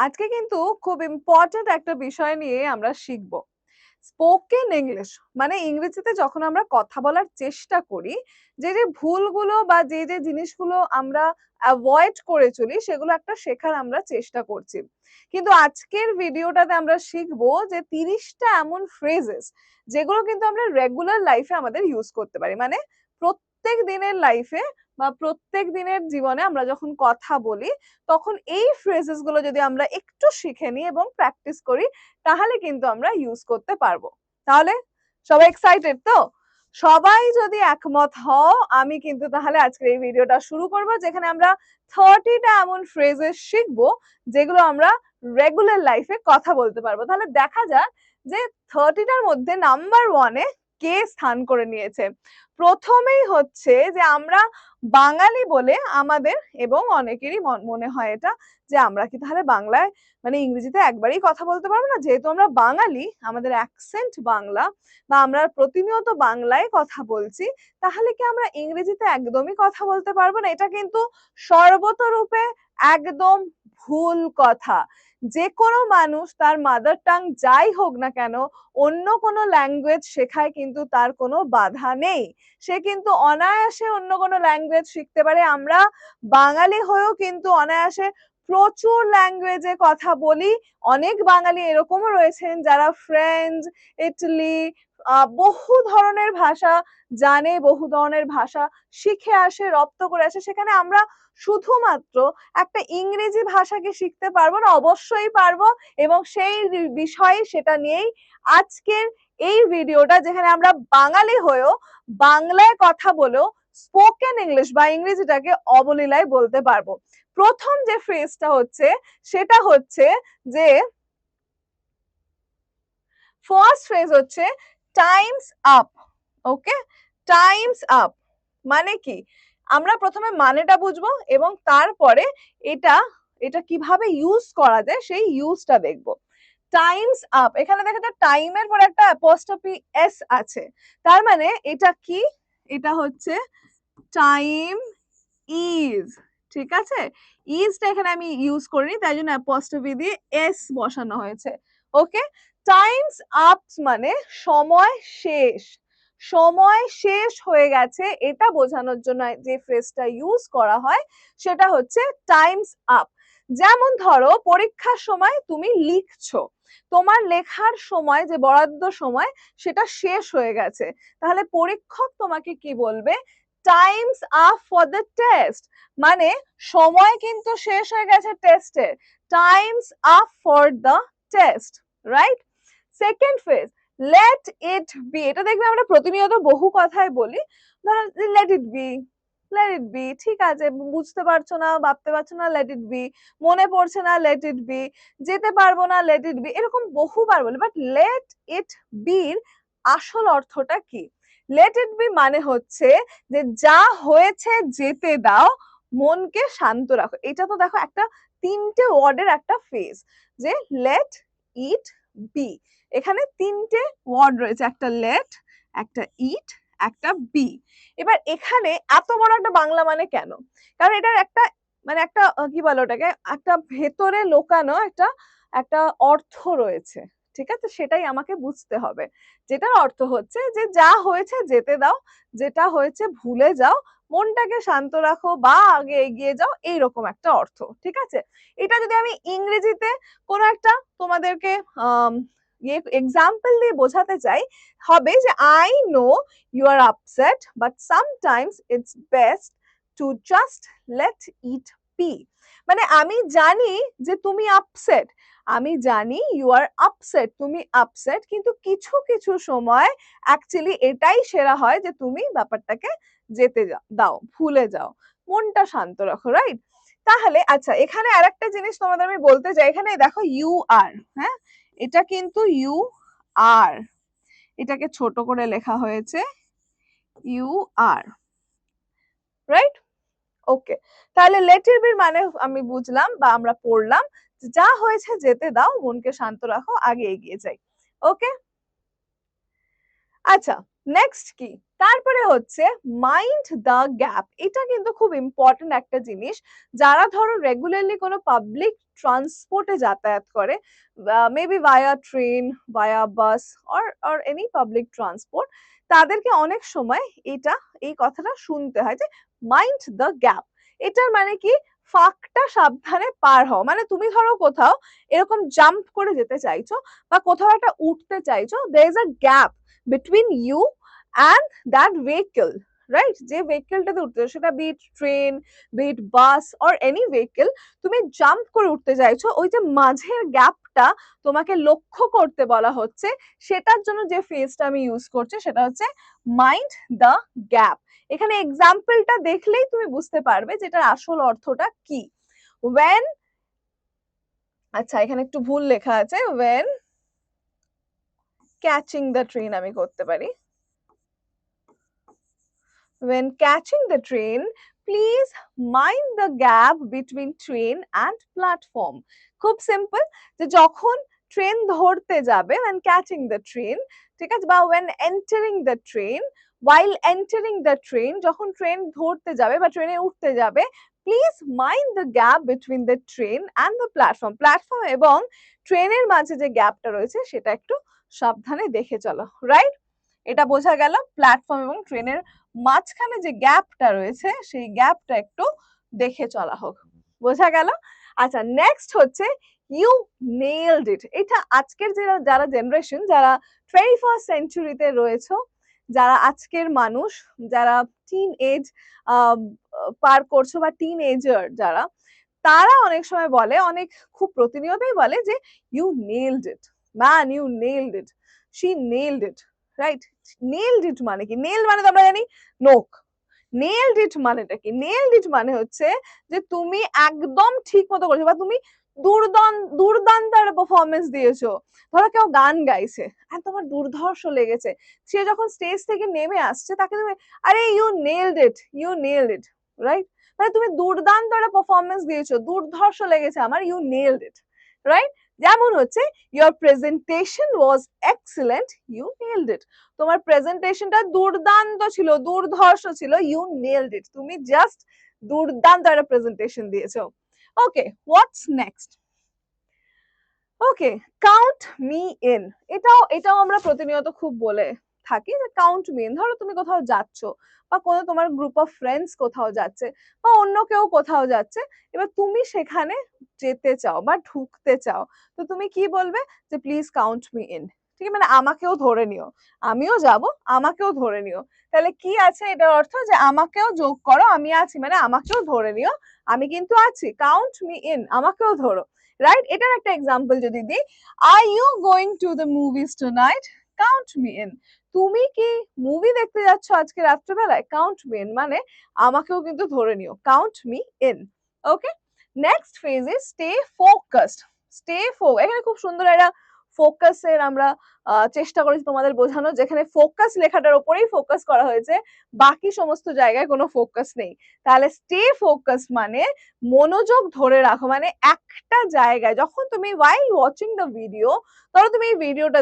আজকে কিন্তু খুব ইম্পর্টেন্ট একটা বিষয় নিয়ে আমরা শিখব। স্পোকেন ইংলিশ মানে ইংরেজিতে যখন আমরা কথা বলার চেষ্টা করি, যে ভুলগুলো বা যে জিনিসগুলো আমরা অ্যাভয়েড করে চলি সেগুলো একটা শেখার আমরা চেষ্টা করছি। কিন্তু আজকের ভিডিওটাতে আমরা শিখবো যে 30টা এমন ফ্রেজেস যেগুলো কিন্তু আমরা রেগুলার লাইফে আমাদের ইউজ করতে পারি। মানে প্রত্যেক দিনের লাইফে বা প্রত্যেক দিনের জীবনে আমরা যখন কথা বলি তখন এই ফ্রেজেস গুলো যদি আমরা একটু শিখে নিই এবং প্র্যাকটিস করি তাহলে কিন্তু আমরা ইউজ করতে পারবো। তাহলে সবাই এক্সাইটেড তো? সবাই যদি একমত হও আমি কিন্তু তাহলে আজকের এই ভিডিওটা শুরু করব, যেখানে আমরা 30টা এমন ফ্রেজেস শিখবো যেগুলো আমরা রেগুলার লাইফে কথা বলতে পারবো। তাহলে দেখা যাক যে 30টার মধ্যে নাম্বার 1-এ কে স্থান করে নিয়েছে। প্রথমেই হচ্ছে যে আমরা বাঙালি বলে আমাদের, এবং অনেকেরই মনে হয় এটা, যে আমরা কি তাহলে বাংলায় মানে ইংরেজিতে একবারই কথা বলতে পারবো না? যেহেতু আমরা বাঙালি, আমাদের অ্যাকসেন্ট বাংলা বা আমরা প্রতিনিয়ত বাংলায় কথা বলছি, তাহলে কি আমরা ইংরেজিতে একদমই কথা বলতে পারবো না? এটা কিন্তু সর্বতরূপে একদম ভুল কথা। যে কোনো মানুষ তার মাদার টাং যাই হোক না কেন, অন্য কোনো ল্যাঙ্গুয়েজ শেখায় কিন্তু তার কোনো বাধা নেই। সে কিন্তু অনায়াসে অন্য কোনো ল্যাঙ্গুয়েজ শিখতে পারে। আমরা বাঙালি হয়েও কিন্তু অনায়াসে প্রচুর ল্যাঙ্গুয়েজে কথা বলি। অনেক বাঙালি এরকমও রয়েছেন যারা ফ্রেঞ্চ, ইটালি, বহু ধরনের ভাষা জানে, বহু ধরনের ভাষা শিখে আসে, রপ্ত করে আসে। সেখানে আমরা শুধুমাত্র একটা ইংরেজি ভাষাকে শিখতে পারবো না? অবশ্যই পারবো, এবং সেই বিষয়ে সেটা নিয়েই আজকের এই ভিডিওটা, যেখানে আমরা বাঙালি হয়েও বাংলায় কথা বলেও স্পোকেন ইংলিশ বা ইংরেজিটাকে অবলীলায় বলতে পারবো। প্রথম যে ফ্রেজটা হচ্ছে সেটা হচ্ছে যে ফার্স্ট ফ্রেজ হচ্ছে টাইমস আপ। ওকে, টাইমস আপ মানে কি? আমরা প্রথমে মানেটা বুঝবো এবং তারপরে এটা এটা কিভাবে ইউজ করা যায় সেই ইউজটা দেখবো। টাইমস আপ, এখানে দেখা যায় টাইমের পর একটা অ্যাপোস্ট্রফি এস আছে, তার মানে এটা কি? এটা হচ্ছে টাইম ইজ। ঠিক আছে, ইজটা এখানে আমি ইউজ করিনি, তাই জন্য অ্যাপোস্ট্রফি দিয়ে এস বসানো হয়েছে। ওকে, টাইমস আপ মানে সময় শেষ, সময় শেষ হয়ে গেছে এটা বোঝানোর জন্য যে ফ্রেজটা ইউজ করা হয় সেটা হচ্ছে টাইমস আপ। যেমন ধরো পরীক্ষার সময় তুমি লিখছো, তোমার লেখার সময় যে বরাদ্দ সময় সেটা শেষ হয়ে গেছে, তাহলে পরীক্ষক তোমাকে কি বলবে? Times up for the test, মানে সময় কিন্তু শেষ হয়ে গেছে টেস্টের। Times up for the test, right? Second phrase late it B, এটা দেখবে আমরা প্রতিনিয়ত বহু কথায় বলি। ধরো late it be, let it B, ঠিক আছে, বুঝতে পারছো না, ভাবতে পারছো না, লেট ইট বি, মনে পড়ছে না, লেট ইট বি, যেতে পারবো না, লেট ইট বি, এরকম বহুবার বলি। বাট লেট ইট বির আসল অর্থটা কি? লেট ইট বি মানে হচ্ছে যে যা হয়েছে যেতে দাও, মনকে শান্ত রাখো। এটা তো দেখো একটা 3টে ওয়ার্ডের একটা ফ্রেজ, যে লেট ইট বি। এখানে 3টে ওয়ার্ড রয়েছে, একটা লেট, একটা ইট, একটা বি। এবার এখানে এত বড় একটা বাংলা মানে কেন? কারণ এটার একটা মানে একটা কি বলে ওটাকে, একটা ভেতরে লোকানো একটা একটা অর্থ রয়েছে। ঠিক আছে, সেটাই আমাকে বুঝতে হবে। যেটার অর্থ হচ্ছে যে যা হয়েছে যেতে দাও, যেটা হয়েছে ভুলে যাও, মনটাকে শান্ত রাখো বা আগে এগিয়ে যাও, এইরকম একটা অর্থ। ঠিক আছে, এটা যদি আমি ইংরেজিতে কোনো একটা তোমাদেরকে এক্সাম্পল দিয়ে বোঝাতে চাই, হবে যে I know you are upset but sometimes it's best to just let it be. মানে আমি জানি যে তুমি আপসেট, আমি জানি ইউ আর আপসেট, তুমি আপসেট, কিন্তু কিছু কিছু সময় অ্যাকচুয়ালি এটাই সেরা হয় যে তুমি ব্যাপারটাকে যেতে দাও, ভুলে যাও, মনটা শান্ত রাখো, রাইট? তাহলে আচ্ছা, এখানে আরেকটা জিনিস তোমাদের আমি বলতে চাই, এখানে দেখো ইউ আর, হ্যাঁ, এটা কিন্তু ইউ আর, এটাকে ছোট করে লেখা হয়েছে ইউ আর, রাইট? ওকে, তাহলে লেট ইট বি মানে আমি বুঝলাম বা আমরা পড়লাম যা হয়েছে যেতে দাও, মনকে শান্ত রাখো, আগে এগিয়ে যাই। ওকে, আচ্ছা, নেক্সট কি? তারপরে হচ্ছে মাইন্ড দ্য গ্যাপ। এটা কিন্তু খুব ইম্পর্টেন্ট একটা জিনিস। যারা ধরো রেগুলারলি কোনো পাবলিক ট্রান্সপোর্টে যাতায়াত করে, maybe via train, via bus or any public transport, তাদেরকে অনেক সময় এই কথাটা শুনতে হয় যে মাইন্ড দ্য গ্যাপ। এটার মানে কি, ফাঁকটা সাবধানে পার হও। মানে তুমি ধরো কোথাও এরকম জাম্প করে যেতে চাইছো বা কোথাও একটা উঠতে চাইছো, there is a gap between you and that vehicle, right? যে ভেহিকেলটাতে উঠতে সেটা be it train, be it bus or any vehicle, তুমি জাম্প করে উঠতে চাইছো, ওই যে মাঝের গ্যাপটা তোমাকে লক্ষ্য করতে বলা হচ্ছে। সেটার জন্য যে ফ্রেজটা আমি ইউজ করছি সেটা হচ্ছে মাইন্ড দ্য গ্যাপ। এখানে এক্সাম্পলটা দেখলেই তুমি বুঝতে পারবে যেটার আসল অর্থটা কি। when, আচ্ছা এখানে একটু ভুল লেখা আছে, when catching the train আমি করতে পারি, when catching the train, please mind the gap between train and platform. খুব সিম্পল, যে যখন ট্রেন ধরতে যাবে, when catching the train, ঠিক আছে, বা when entering the train, while entering the train, যখন ট্রেন ধরতে যাবে বা ট্রেনে উঠতে যাবে, please mind the gap between the train and the platform. Platform এবং ট্রেনের মাঝে যে গ্যাপটা রয়েছে সেটা একটু সাবধানে দেখে চলো, রাইট? এটা বোঝা গেল, প্ল্যাটফর্ম এবং ট্রেনের মাঝখানে যে গ্যাপটা রয়েছে সেই গ্যাপটা একটু দেখে চলা হোক। বোঝা গেল? আচ্ছা, নেক্সট হচ্ছে ইউ নেইলড ইট। এটা আজকের যারা জেনারেশন, যারা 21st সেঞ্চুরিতে রয়েছে, যারা আজকের মানুষ, যারা টিন এজ পার করছো বা টিন এজার যারা, তারা অনেক সময় বলে, অনেক খুব প্রতিনিয়তই বলে যে you nailed it, man you nailed it, she nailed it, right? Nailed it মানে কি? নেইল মানে তো আমরা জানি নোক। নেইলড ইট মানেটা কি? নেইলড ইট মানে হচ্ছে যে তুমি একদম ঠিক মতো করেছো বা তুমি দুর্দান্ত একটা পারফরমেন্স দিয়েছো। ধরো কেউ গান গাইছে আর তোমার দুর্ধর্ষ লেগেছে, সে যখন স্টেজ থেকে নেমে আসছে তাকে তুমি, আরে you nailed it, you nailed it, right? মানে তুমি দুর্দান্ত একটা পারফরমেন্স দিয়েছো, দুর্ধর্ষ লেগেছে আমার, ইউ নেইলড ইট, রাইট? যেমন হচ্ছে your presentation was excellent, you nailed it. তোমার প্রেজেন্টেশনটা দুর্দান্ত ছিল, দুর্ধর্ষ ছিল, you nailed it. তুমি জাস্ট দুর্দান্ত একটা প্রেজেন্টেশন দিয়েছো। Okay, what's next? Okay, count me in. এটাও আমরা প্রতিনিয়ত খুব বলে থাকি যে কাউন্ট মি ইন। ধরো তুমি কোথাও যাচ্ছ বা কোনো তোমার গ্রুপ অফ ফ্রেন্ডস কোথাও যাচ্ছে বা অন্য কেউ কোথাও যাচ্ছে, এবার তুমি সেখানে যেতে চাও বা ঢুকতে চাও, তো তুমি কি বলবে? যে প্লিজ কাউন্ট মি ইন। ঠিক আছে, মানে আমাকেও ধরে নিও, আমিও যাব, আমাকেও ধরে নিও। তাহলে কি আছে এটার অর্থ? যে আমাকেও যোগ করো, আমি আছি মানে আমাকেও ধরে নিও, আমি কিন্তু আছি, কাউন্ট মি ইন, আমাকেও ধরো, রাইট? এটার একটা এক্সাম্পল যদি দিই, are you going to the movies tonight, count me in. তুমি কি মুভি দেখতে যাচ্ছ আজকে রাত্রেবেলায়? কাউন্ট মি ইন মানে আমাকেও কিন্তু ধরে নিও, count me in. Okay, next phase is stay focused. এখানে খুব সুন্দর একটা ফোকাসের আমরা চেষ্টা করেছি তোমাদের বোঝানো, যেখানে ফোকাস লেখাটার উপরেই ফোকাস করা হয়েছে, বাকি সমস্ত জায়গায় কোনো ফোকাস নেই। তাহলে স্টে ফোকাস মানে মনোযোগ ধরে রাখো, মানে একটা জায়গায় যখন তুমি while watching the video, ধরো তুমি এই ভিডিওটা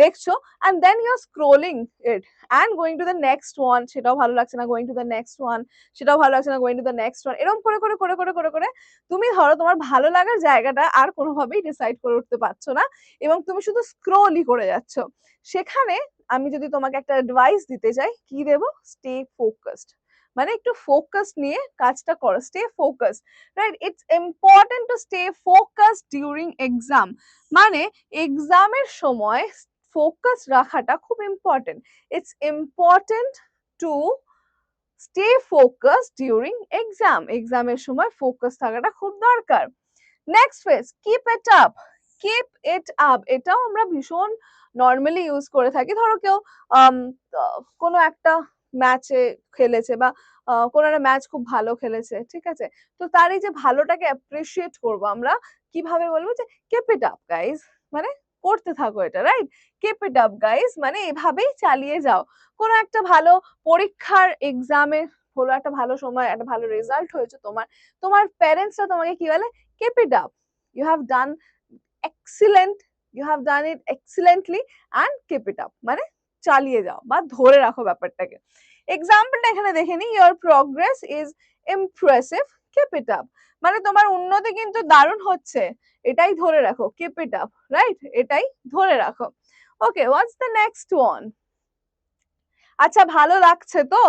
দেখছো and then you're scrolling it and going to the next one, সেটাও ভালো লাগছে না, going to the next one, সেটাও ভালো লাগছে না, going to the next one, এরকম করে করে করে করে করে করে তুমি ধরো তোমার ভালো লাগার জায়গাটা আর কোনোভাবেই ডিসাইড করে উঠতে পারছো না এবং তুমি শুধু স্ক্রলই করে যাচ্ছ। সেখানে আমি যদি তোমাকে একটা অ্যাডভাইস দিতে চাই, কি দেবো? স্টে ফোকাসড, মানে একটু ফোকাস নিয়ে কাজটা করো, stay focused, right? It's important to stay focused during exam. মানে এক্সামের সময় ফোকাস রাখাটা খুব important. It's important to stay focused during exam. এক্সামের সময় ফোকাস থাকাটা খুব দরকার। Next phase, keep it up. Keep it up এটাও আমরা ভীষণ নর্মালি ইউজ করে থাকি। ধরো কেউ কোনো একটা ম্যাচে খেলেছে বা কোনো একটা ম্যাচ খুব ভালো খেলেছে, ঠিক আছে, তো তার এই যে ভালোটাকে অ্যাপ্রিসিয়েট করবো আমরা, কিভাবে বলবো? যে কিপ ইট আপ গাইজ, মানে করতে থাকো এটা, right? Keep it up guys মানে এভাবেই চালিয়ে যাও। কোনো একটা ভালো পরীক্ষার এক্সামে হলো, একটা ভালো সময়, একটা ভালো রেজাল্ট হয়েছে তোমার, তোমার প্যারেন্টসরা তোমাকে কি বলে? keep it up, you have done excellent, you have done it excellently and keep it up মানে চালিয়ে যাও বা ধরে রাখো ব্যাপারটাকে। এক্সাম্পলটা এখানে দেখে নি, your progress is impressive, keep it up, মানে তোমার উন্নতি কিন্তু দারুণ হচ্ছে, এটাই ধরে রাখো, কিপ ইট আপ, রাইট, এটাই ধরে রাখো। ওকে, হোয়াটস দ্য নেক্সট ওয়ান? আচ্ছা ভালো লাগছে তো,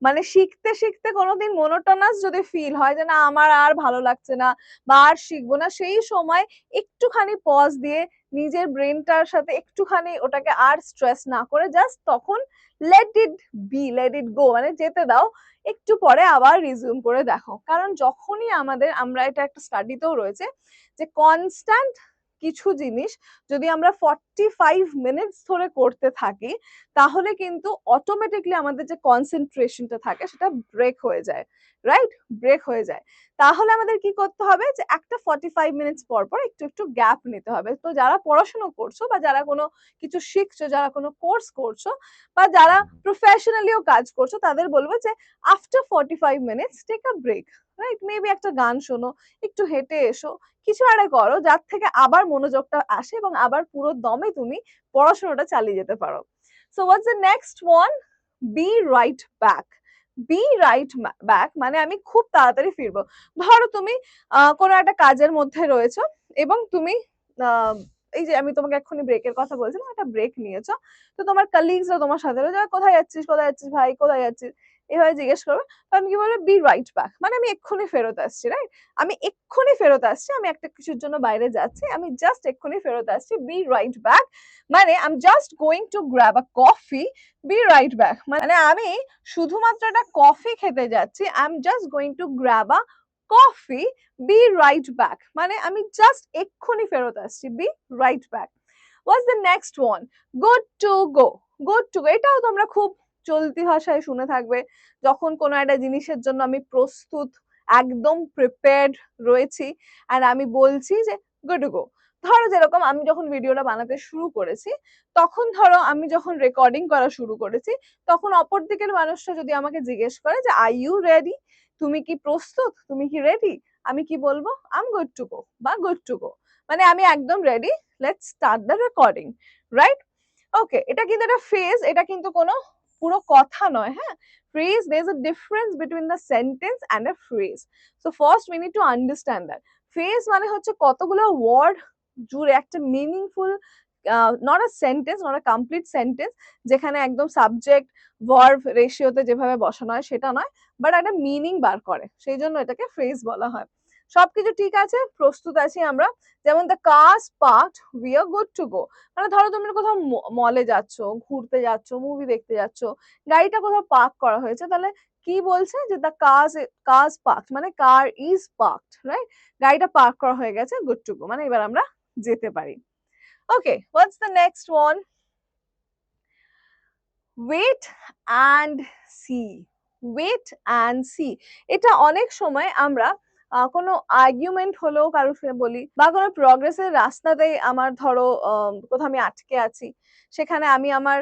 মানে শিখতে শিখতে কোনোদিন মনোটোনাস যদি ফিল হয় যে না আমার আর ভালো লাগছে না বা আর শিখবো না, সেই সময় একটুখানি পজ দিয়ে নিজের ব্রেনটার সাথে একটুখানি ওটাকে আর স্ট্রেস না করে জাস্ট তখন let it be, let it go, মানে যেতে দাও, একটু পরে আবার রিজিউম করে দেখো। কারণ যখনই আমরা এটা একটা স্টাডিতেও রয়েছে যে কনস্ট্যান্ট কিছু জিনিস যদি আমরা 45 মিনিটস ধরে করতে থাকি তাহলে কিন্তু অটোমেটিকলি আমাদের যে কনসেন্ট্রেশনটা থাকে সেটা ব্রেক হয়ে যায়, রাইট, ব্রেক হয়ে যায়। তাহলে আমাদের কি করতে হবে যে একটা 45 মিনিটস পর পর একটু একটু গ্যাপ নিতে হবে। তো যারা পড়াশোনা করছো বা যারা কোনো কিছু শিখছো, যারা কোনো কোর্স করছো বা যারা প্রফেশনালিও কাজ করছো, তাদের বলবো যে after 45 minutes take a break, right, maybe একটা গান শোনো, একটু হেঁটে এসো, কিছু একটা করো যার থেকে আবার মনোযোগটা আসে এবং আবার পুরো দমে তুমি পড়াশোনাটা চালিয়ে যেতে পারো। So what's the next one? Be right back. Be right back মানে আমি খুব তাড়াতাড়ি ফিরবো। ধরো তুমি কোনো একটা কাজের মধ্যে রয়েছো এবং তুমি এই যে আমি তোমাকে এক্ষুনি ব্রেকের কথা বলছিলাম, একটা ব্রেক নিয়েছো, তো তোমার কালিগসরা তোমার সাথে রয়েছে, কোথায় যাচ্ছিস, কোথায় যাচ্ছিস ভাই, কোথায় যাচ্ছিস, এভাবে জিজ্ঞেস করবে, তখন কি বলবে, বি রাইট ব্যাক, মানে আমি এক্ষুনি ফেরত আসছি, রাইট, আমি এক্ষুনি ফেরত আসছি, আমি একটা কিছুর জন্য বাইরে যাচ্ছি, আমি জাস্ট এক্ষুনি ফেরত আসছি, বি রাইট ব্যাক, মানে I am just going to grab a coffee, be right back, মানে আমি শুধুমাত্র একটা কফি খেতে যাচ্ছি, I am just going to grab a coffee, be right back, মানে আমি জাস্ট এক্ষুনি ফেরত আসছি, be right back. What's the next one? Good to go. Good to go, এটাও তোমরা খুব চলতি ভাষায় শুনে থাকবে, যখন কোনো একটা জিনিসের জন্য আমি প্রস্তুত, একদম প্রিপেয়ার্ড রয়েছি আর আমি বলছি যে গুড টু গো। ধরো যেরকম আমি যখন ভিডিওটা বানাতে শুরু করেছি, তখন ধরো আমি যখন রেকর্ডিং করা শুরু করেছি, তখন অপর দিকের মানুষটা যদি আমাকে জিজ্ঞেস করে যে আর ইউ রেডি, তুমি কি প্রস্তুত, তুমি কি রেডি, আমি কি বলবো, I am good to go বা গুড টু গো, মানে আমি একদম রেডি, let's start the recording, right. Okay, এটা কিন্তু একটা ফ্রেজ, এটা কিন্তু কোনো পুরো কথা নয়, হ্যাঁ, phrase, there is a difference between the sentence and a phrase, so first we need to understand that phrase মানে হচ্ছে কতগুলো ওয়ার্ড জুড়ে একটা meaningful, not a sentence, not a complete sentence যেখানে একদম সাবজেক্ট ভার্ব রেশিওতে যেভাবে বসানো হয় সেটা নয়, বাট একটা মিনিং বার করে, সেই জন্য এটাকে ফ্রেজ বলা হয়। সবকিছু ঠিক আছে, প্রস্তুত আছি আমরা, যেমন the cars parked, we are good to go, মানে ধরো তুমি কোথাও মলে যাচ্ছ, ঘুরতে যাচ্ছ, মুভি দেখতে যাচ্ছ, গাড়িটা কোথাও পার্ক করা হয়েছে, তাহলে কি বলছে যে দ্য কার্স পার্কড, মানে কার ইজ পার্কড, রাইট, গাড়িটা পার্ক করা হয়ে গেছে, গুড টু গো, মানে এবার আমরা যেতে পারি। Okay, what's the next one? Wait and see. Wait and see, এটা অনেক সময় আমরা কোনো আর্গুমেন্ট হলেও কারোর সাথে বলি বা কোনো প্রগ্রেসের রাস্তাতে আমার ধরো কোথাও আমি আটকে আছি, সেখানে আমি আমার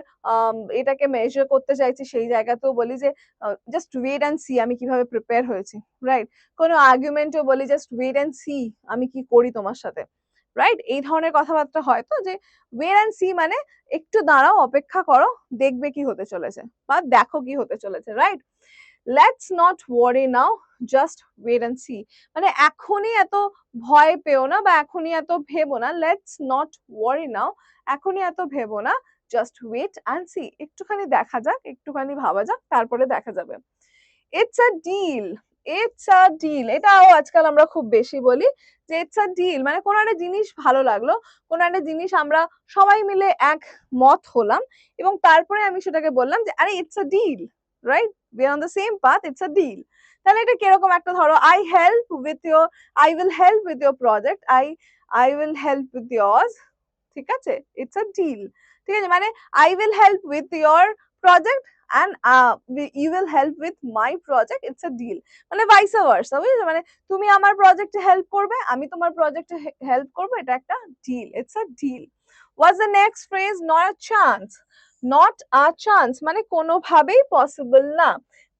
এটাকে মেজার করতে চাইছি, সেই জায়গাতেও বলি যে জাস্ট ওয়েট অ্যান্ড সি আমি কিভাবে প্রিপেয়ার হয়েছি, রাইট। কোনো আর্গুমেন্টও বলি জাস্ট ওয়েট অ্যান্ড সি আমি কি করি তোমার সাথে, রাইট, এই ধরনের কথাবার্তা হয়। তো যে ওয়েট অ্যান্ড সি মানে একটু দাঁড়াও, অপেক্ষা করো, দেখবে কি হতে চলেছে বা দেখো কি হতে চলেছে, right. Let's not worry now, just wait and see, মানে এখনই এত ভয় পেও না বা এখনই এত ভেবো না, লেটস নট ওয়ারি নাও, এখনই এত ভেবো না, জাস্ট ওয়েট অ্যান্ড সি, একটুখানি দেখা যাক, একটুখানি ভাবা যাক, তারপরে দেখা যাবে। It's a deal, it's a deal, এটাও আজকাল আমরা খুব বেশি বলি যে ইটস আ ডিল, মানে কোনো একটা জিনিস ভালো লাগলো, কোনো একটা জিনিস আমরা সবাই মিলে এক মত হলাম এবং তারপরে আমি সেটাকে বললাম যে আরে it's a deal, right, we are on the same path, it's a deal. তাহলে এটা কিরকম একটা, ধরো I help with your, I will help with your project, I will help with yours, ঠিক আছে, ইটস আ ডিল, ঠিক আছে, মানে I will help with your project and you will help with my project, it's a deal, মানে vice versa, বুঝছো, মানে তুমি আমার প্রজেক্টে হেল্প করবে, আমি তোমার প্রজেক্টে হেল্প করব, এটা একটা deal, it's a deal. What's the next phrase? Not a chance. Not a chance মানে কোনোভাবেই পসিবল না।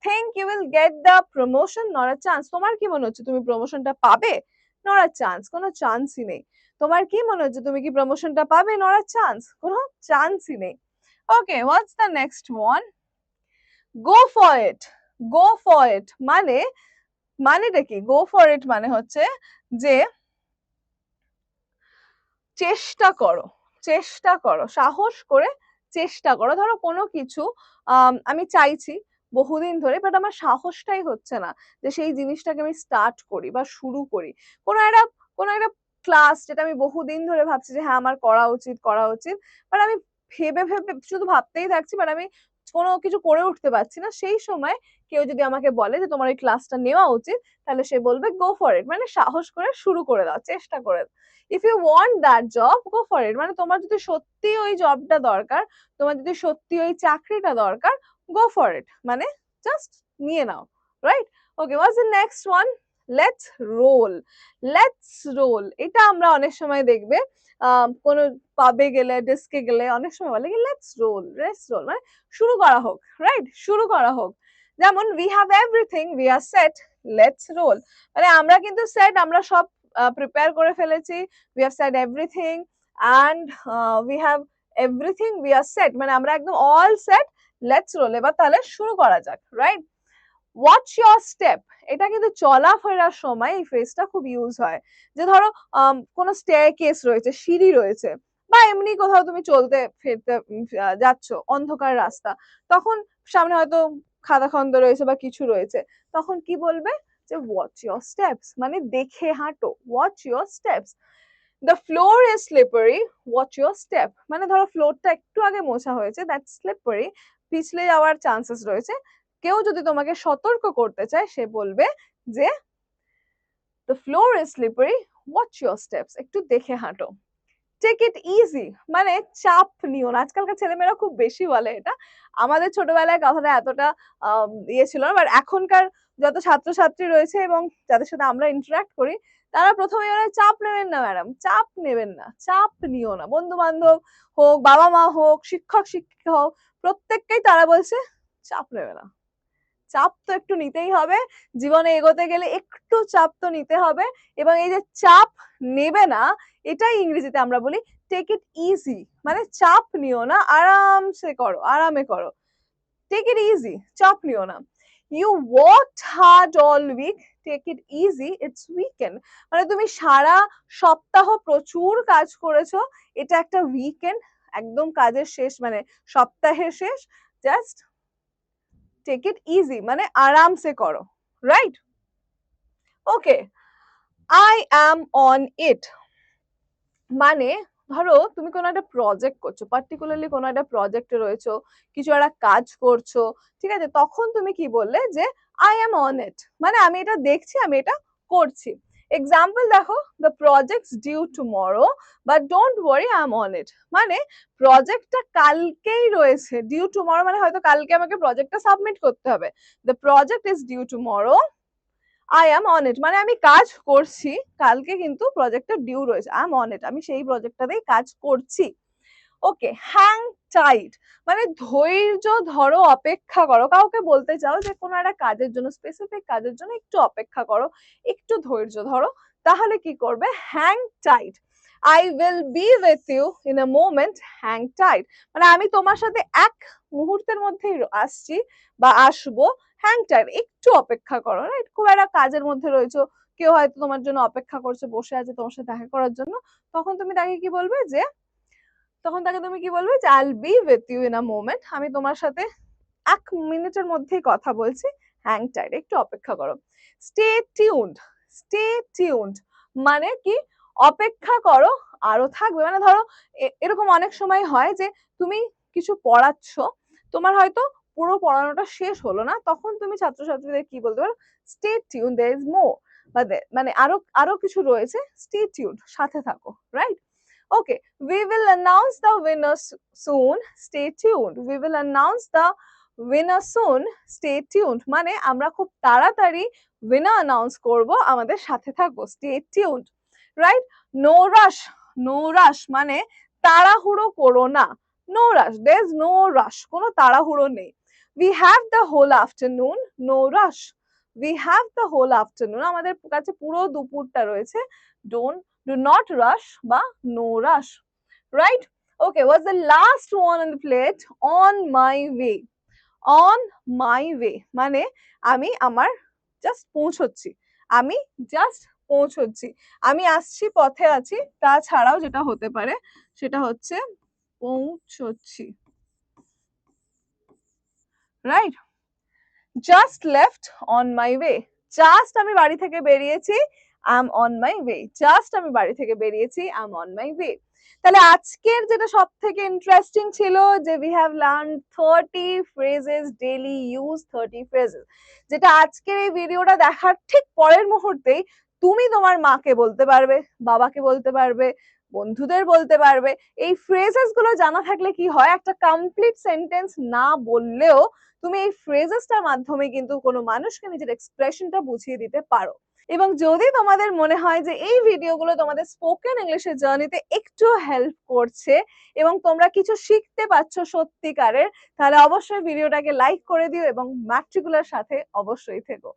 think you will get the promotion, not a chance, তোমার কি মনে হচ্ছে তুমি প্রমোশনটা পাবে, not a chance, কোনো চান্সই নেই। তোমার কি মনে হচ্ছে তুমি কি প্রমোশনটা পাবে, not a chance, কোনো চান্সই নেই। Okay, what's the next one? Go for it. Go for it মানেটা কি? Go for it মানে হচ্ছে যে চেষ্টা করো, চেষ্টা করো, সাহস করে চেষ্টা করো। ধরো কোনো কিছু আমি চাইছি বহুদিন ধরে, বাট আমার সাহসটাই হচ্ছে না যে সেই জিনিসটাকে আমি স্টার্ট করি বা শুরু করি। কোনো একটা ক্লাস যেটা আমি বহুদিন ধরে ভাবছি যে হ্যাঁ আমার করা উচিত, বাট আমি ভেবে ভেবে শুধু ভাবতেই থাকছি, বাট আমি কোনো কিছু করে উঠতে পারছি না। সেই সময় কেউ যদি আমাকে বলে যে তোমার ওই ক্লাসটা নেওয়া উচিত, তাহলে সে বলবে গো ফর ইট, মানে সাহস করে শুরু করে দাও, চেষ্টা করে দাও। If you want that job, go for it, মানে তোমার যদি সত্যি ওই জবটা দরকার, তোমার যদি সত্যি ওই চাকরিটা দরকার, গো ফর ইট, মানে জাস্ট নিয়ে নাও, right? Okay, what's the next one? Let's roll. Let's roll, এটা আমরা অনেক সময় দেখবে কোন পাবে গেলে, ডেস্কে গেলে অনেক সময় বলে কি লেটস রোল, মানে শুরু করা হোক, রাইট? শুরু করা হোক। যেমন we have everything, we are set, let's role, মানে আমরা কিন্তু সেট, আমরা সব প্রিপেয়ার করে ফেলেছি, we have said everything and we have everything, we are set, মানে আমরা একদম all set, let's roll, এবার তাহলে শুরু করা যাক, রাইট? ওয়াচ ইয়োর স্টেপ, এটা কিন্তু চলাফেরার সময় এই ফ্রেজটা খুব ইউজ হয়। যে ধরো কোনো স্টেয়ারকেস রয়েছে, সিঁড়ি রয়েছে, বা এমনি কোথাও তুমি চলতে ফিরতে যাচ্ছ, অন্ধকার রাস্তা, তখন সামনে হয়তো খাদাখন্দ রয়েছে বা কিছু রয়েছে, তখন কি বলবে? যে ওয়াচ ইয়োর স্টেপস, মানে দেখে হাঁটো, watch your steps. The floor is slippery, watch your step, মানে ধরো ফ্লোরটা একটু আগে মোছা হয়েছে, দ্যাটস স্লিপারি, পিছলে যাওয়ার চান্সেস রয়েছে। কেউ যদি তোমাকে সতর্ক করতে চায়, সে বলবে যে the floor is slippery, watch your steps, একটু দেখে হাঁটো। টেক ইট ইজি, মানে চাপ নিও না। আজকালকার ছেলেমেয়েরা খুব বেশি বলে এটা, আমাদের ছোটবেলায় কথাটা এতটা ইয়ে ছিল না, বাট এখনকার যত ছাত্রছাত্রী রয়েছে এবং যাদের সাথে আমরা ইন্টারাক্ট করি, তারা প্রথমে বলে চাপ নেবেন না ম্যাডাম, চাপ নেবেন না, চাপ নিও না। বন্ধু বান্ধব হোক, বাবা মা হোক, শিক্ষক শিক্ষিকা হোক, প্রত্যেককেই তারা বলছে চাপ নেবে না। চাপ তো একটু নিতেই হবে, জীবনে এগোতে গেলে একটু চাপ তো নিতে হবে। এবং এই যে চাপ নেবে না, এটাই ইংরেজিতে আমরা বলি টেক ইট ইজি, মানে চাপ নিও না, আরামসে করো, আরামে করো, টেক ইট ইজি, চাপ নিও না। You worked hard all week, take it easy, it's weekend, মানে তুমি সারা সপ্তাহ প্রচুর কাজ করেছো, এটা একটা উইকেন্ড, একদম কাজের শেষ, মানে সপ্তাহের শেষ, জাস্ট টেক ইট ইজি, মানে আরামসে করো, right? Okay, I am on it, মানে ধরো তুমি কোনো একটা প্রজেক্ট করছো, পার্টিকুলারলি কোনো একটা প্রজেক্টে রয়েছো, কিছু একটা কাজ করছো, ঠিক আছে, তখন তুমি কি বললে? যে আই অ্যাম অন ইট, মানে আমি এটা দেখছি, আমি এটা করছি। এক্সাম্পল দেখো, the project's due tomorrow but don't worry, I am on it, মানে প্রজেক্টটা কালকেই রয়েছে, ডিউ টুমরো মানে হয়তো কালকে আমাকে প্রজেক্টটা সাবমিট করতে হবে। The project is due tomorrow, I am on it, মানে আমি কাজ করছি, কালকে কিন্তু প্রজেক্টটা ডিউ রয়েছে, আই অ্যাম অন ইট, আমি সেই প্রজেক্টটাতেই কাজ করছি। ওকে, হ্যাং টাইট, মানে ধৈর্য ধরো, অপেক্ষা করো। কাউকে বলতে চাও যে কোনো একটা কাজের জন্য, স্পেসিফিক কাজের জন্য একটু অপেক্ষা করো, একটু ধৈর্য ধরো, তাহলে কি করবে? Hang tight. I will be with you in a moment, hang tight, মানে আমি তোমার সাথে এক মুহূর্তের মধ্যেই আসছি বা আসবো, হ্যাং টাইট, একটু অপেক্ষা করো, রাইট? খুব একটা কাজের মধ্যে রয়েছো, কেউ হয়তো তোমার জন্য অপেক্ষা করছে, বসে আছে তোমার সাথে দেখা করার জন্য, তখন তুমি তাকে কি বলবে? যে তখন তাকে তুমি কি বলবে? যে I'll be with you in a moment, আমি তোমার সাথে এক মিনিটের মধ্যেই কথা বলছি, হ্যাং টাইট, একটু অপেক্ষা করো। স্টে টিউনড, স্টে টিউনড, মানে কি? অপেক্ষা করো, আরো থাকবে, মানে ধরো এরকম অনেক সময় হয় যে তুমি কিছু পড়াচ্ছ, তোমার হয়তো পুরো পড়ানোটা শেষ হলো না, তখন তুমি ছাত্রছাত্রীদের কি বলতে পারো? Stay tune, there is more, মানে আরো আরো কিছু রয়েছে, স্টে টিউন, সাথে থাকো, right? Okay, we will announce the winner soon. Stay tuned. We will announce the winner soon. Stay tuned. মানে আমরা খুব তাড়াতাড়ি winner announce করব, আমাদের সাথে থাকো। Stay tuned. Right? No rush. No rush মানে তাড়াহুড়ো করো না। No rush. There's no rush. কোনো তাড়াহুড়ো নেই। We have the whole afternoon. No rush. We have the whole afternoon. আমাদের কাছে পুরো দুপুরটা রয়েছে। Do not rush বা no rush, right? Okay, what's the last one on the plate? On my way. On my way মানে আমি আমার just পৌঁছচ্ছি, আমি just পৌঁছচ্ছি, আমি আসছি, পথে আছি। তাছাড়াও যেটা হতে পারে সেটা হচ্ছে পৌঁছচ্ছি, right? Just left on my way, just আমি বাড়ি থেকে বেরিয়েছি, I am on my way, just আমি বাড়ি থেকে বেরিয়েছি, I am on my way. তাহলে আজকের যেটা সব থেকে ইন্টারেস্টিং ছিল যে we have learn 30 phrases daily use, 30 phrases, যেটা আজকের এই ভিডিওটা দেখার ঠিক পরের মুহূর্তেই তুমি তোমার মাকে বলতে পারবে, বাবাকে বলতে পারবে, বন্ধুদের বলতে পারবে। এই ফ্রেজেস গুলো জানা থাকলে কি হয়, একটা কমপ্লিট সেন্টেন্স না বললেও তুমি এই ফ্রেজেসটার মাধ্যমে কিন্তু কোনো মানুষকে নিজের এক্সপ্রেশনটা বুঝিয়ে দিতে পারো। এবং যদি তোমাদের মনে হয় যে এই ভিডিওগুলো তোমাদের স্পোকেন ইংলিশের জার্নিতে একটু হেল্প করছে এবং তোমরা কিছু শিখতে পাচ্ছ সত্যিকারের, তাহলে অবশ্যই ভিডিওটাকে লাইক করে দিও এবং ম্যাট্রিকুলার সাথে অবশ্যই থেকো।